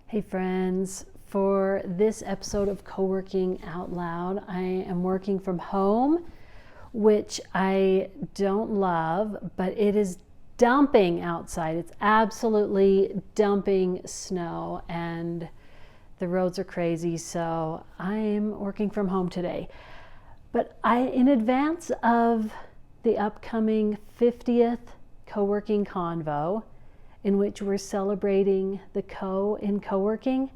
Hey friends, for this episode of Coworking Out Loud, I am working from home, which I don't love, but it is dumping outside. It's absolutely dumping snow and the roads are crazy, so I'm working from home today. But in advance of the upcoming 50th Coworking Convo, in which we're celebrating the co in coworking,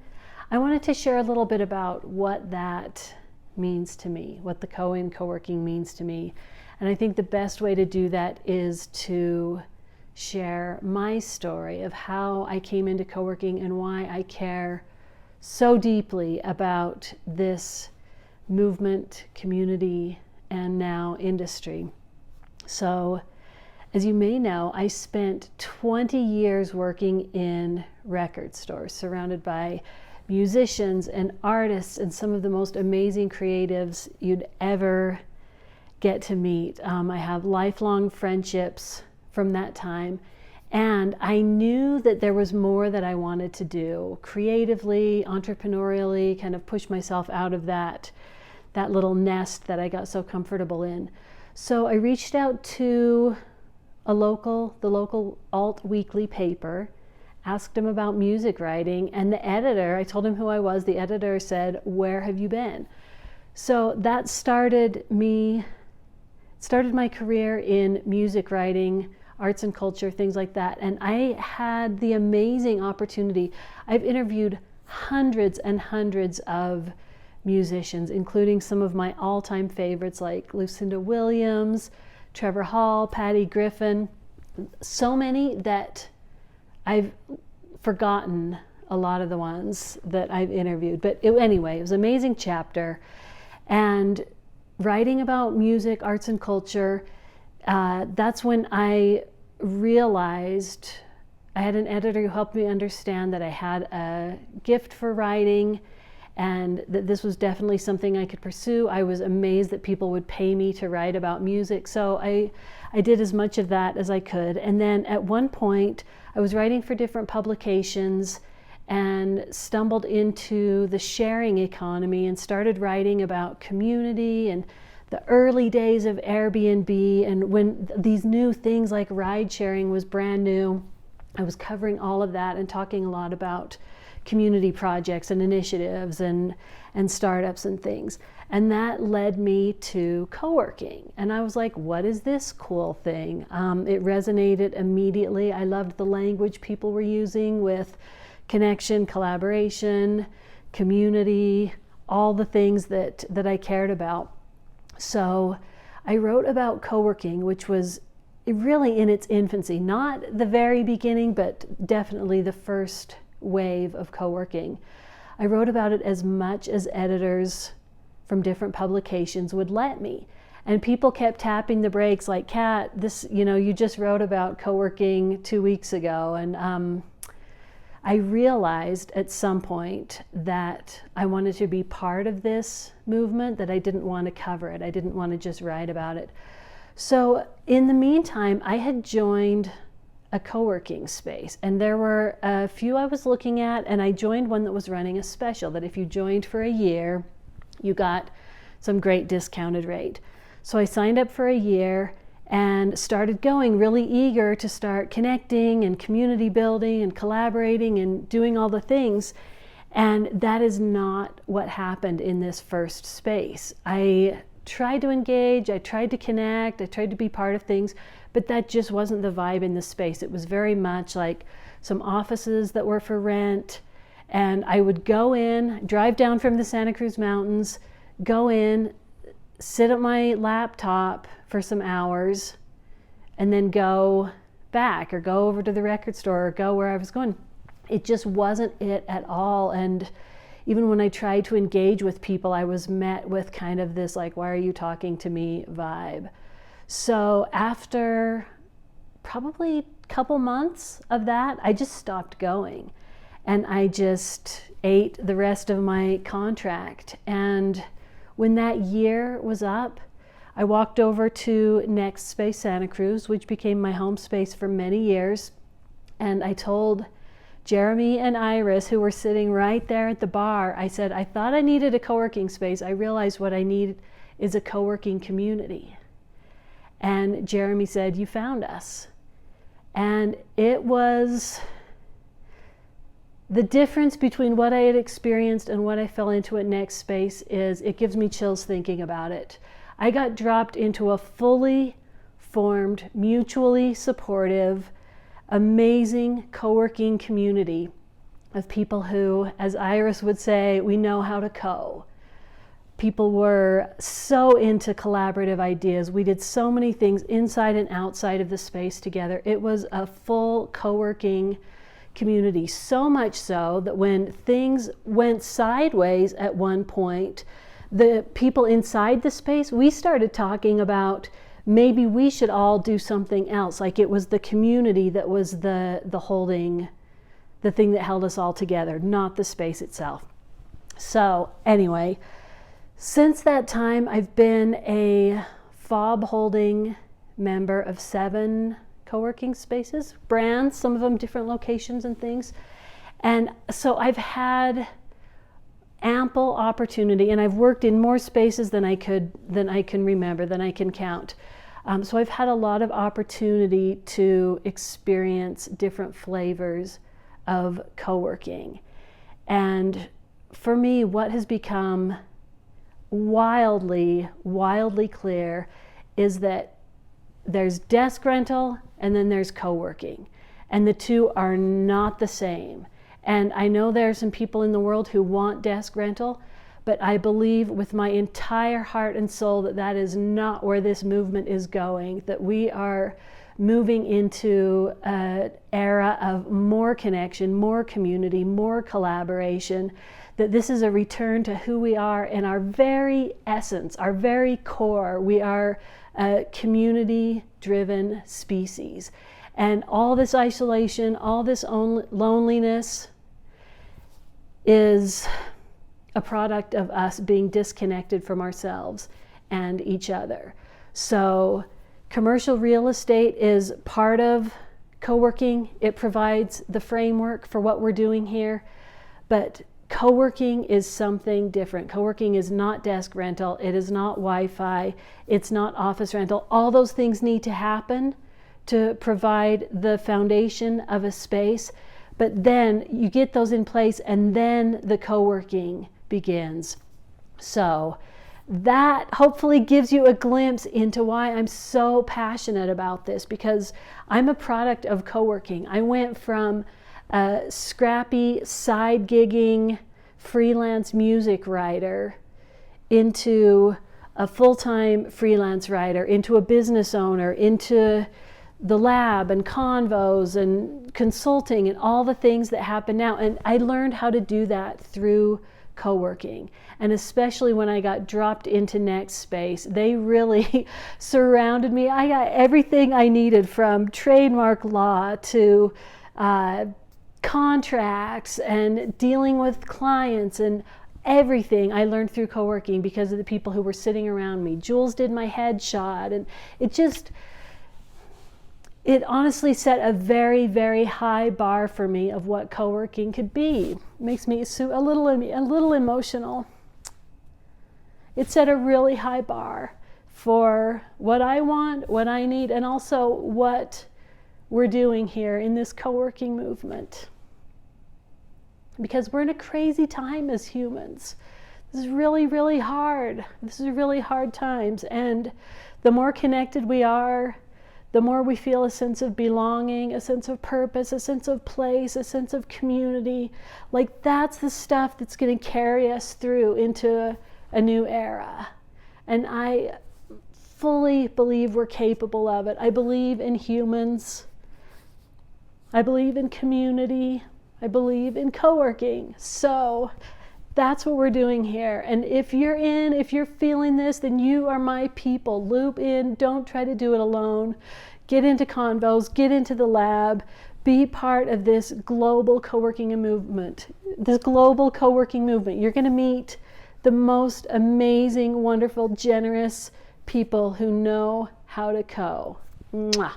I wanted to share a little bit about what that means to me, what the co in coworking means to me. And I think the best way to do that is to share my story of how I came into coworking and why I care so deeply about this movement, community, and now industry. So, as you may know, I spent 20 years working in record stores, surrounded by musicians and artists and some of the most amazing creatives you'd ever get to meet. I have lifelong friendships from that time, and I knew that there was more that I wanted to do creatively, entrepreneurially, kind of push myself out of that little nest that I got so comfortable in. So I reached out to the local alt weekly paper, asked him about music writing, and the editor, I told him who I was, the editor said, "Where have you been?" So that started my career in music writing, arts and culture, things like that. And I had the amazing opportunity. I've interviewed hundreds and hundreds of musicians, including some of my all-time favorites like Lucinda Williams, Trevor Hall, Patty Griffin, so many that I've forgotten a lot of the ones that I've interviewed. But anyway, it was an amazing chapter. And writing about music, arts and culture, that's when I realized I had an editor who helped me understand that I had a gift for writing and that this was definitely something I could pursue. I was amazed that people would pay me to write about music, so I did as much of that as I could. And then at one point, I was writing for different publications and stumbled into the sharing economy and started writing about community and the early days of Airbnb, and when these new things like ride sharing was brand new. I was covering all of that and talking a lot about community projects and initiatives and startups and things. And that led me to coworking. And I was like, what is this cool thing? It resonated immediately. I loved the language people were using with connection, collaboration, community, all the things that I cared about. So I wrote about coworking, which was really in its infancy, not the very beginning, but definitely the first wave of coworking. I wrote about it as much as editors from different publications would let me. And people kept tapping the brakes like, "Kat, this, you just wrote about coworking 2 weeks ago." And I realized at some point that I wanted to be part of this movement, that I didn't want to cover it. I didn't want to just write about it. So in the meantime, I had joined a co-working space, and there were a few I was looking at, and I joined one that was running a special that if you joined for a year, you got some great discounted rate. So I signed up for a year and started going, really eager to start connecting and community building and collaborating and doing all the things. And that is not what happened in this first space. I tried to engage, I tried to connect, I tried to be part of things, but that just wasn't the vibe in the space. It was very much like some offices that were for rent, and I would go in, drive down from the Santa Cruz Mountains, go in, sit at my laptop for some hours, and then go back or go over to the record store or go where I was going. It just wasn't it at all. And even when I tried to engage with people, I was met with kind of this like, "Why are you talking to me?" vibe. So after probably a couple months of that, I just stopped going. And I just ate the rest of my contract. And when that year was up, I walked over to Next Space Santa Cruz, which became my home space for many years. And I told Jeremy and Iris, who were sitting right there at the bar, I said, I thought I needed a co-working space. I realized what I need is a co-working community. And Jeremy said, you found us. And it was the difference between what I had experienced and what I fell into at Next Space is it gives me chills thinking about it. I got dropped into a fully formed, mutually supportive, amazing co-working community of people who, as Iris would say, we know how to co. People were so into collaborative ideas. We did so many things inside and outside of the space together. It was a full co-working community, so much so that when things went sideways at one point, the people inside the space, we started talking about maybe we should all do something else. Like it was the community that was the holding, the thing that held us all together, not the space itself. So anyway, since that time, I've been a fob holding member of 7 co-working spaces, brands, some of them different locations and things. And so I've had ample opportunity, and I've worked in more spaces than I can remember, than I can count. So I've had a lot of opportunity to experience different flavors of co-working. And for me, what has become wildly clear is that there's desk rental and then there's co-working, and the two are not the same. And I know there are some people in the world who want desk rental, but I believe with my entire heart and soul that that is not where this movement is going, that we are moving into an era of more connection, more community, more collaboration, that this is a return to who we are in our very essence, our very core. We are a community-driven species. And all this isolation, all this loneliness is a product of us being disconnected from ourselves and each other. So commercial real estate is part of co-working. It provides the framework for what we're doing here, but co-working is something different. Co-working is not desk rental. It is not Wi-Fi. It's not office rental. All those things need to happen to provide the foundation of a space, but then you get those in place and then the co-working begins. So that hopefully gives you a glimpse into why I'm so passionate about this, because I'm a product of co-working. I went from a scrappy side gigging freelance music writer into a full-time freelance writer, into a business owner, into the lab and convos and consulting and all the things that happen now. And I learned how to do that through co-working. And especially when I got dropped into Next Space, they really surrounded me. I got everything I needed, from trademark law to contracts and dealing with clients, and everything I learned through co-working because of the people who were sitting around me. Jules did my headshot, and it honestly set a very, very high bar for me of what co-working could be. It makes me a little emotional. It set a really high bar for what I want, what I need, and also what we're doing here in this co-working movement. Because we're in a crazy time as humans. This is really, really hard. This is really hard times. And the more connected we are, the more we feel a sense of belonging, a sense of purpose, a sense of place, a sense of community. Like, that's the stuff that's going to carry us through into a new era. And I fully believe we're capable of it. I believe in humans. I believe in community. I believe in co-working. So that's what we're doing here. And if you're feeling this, then you are my people. Loop in. Don't try to do it alone. Get into convos. Get into the lab. Be part of this global co-working movement. This global co-working movement. You're going to meet the most amazing, wonderful, generous people who know how to co. Mwah.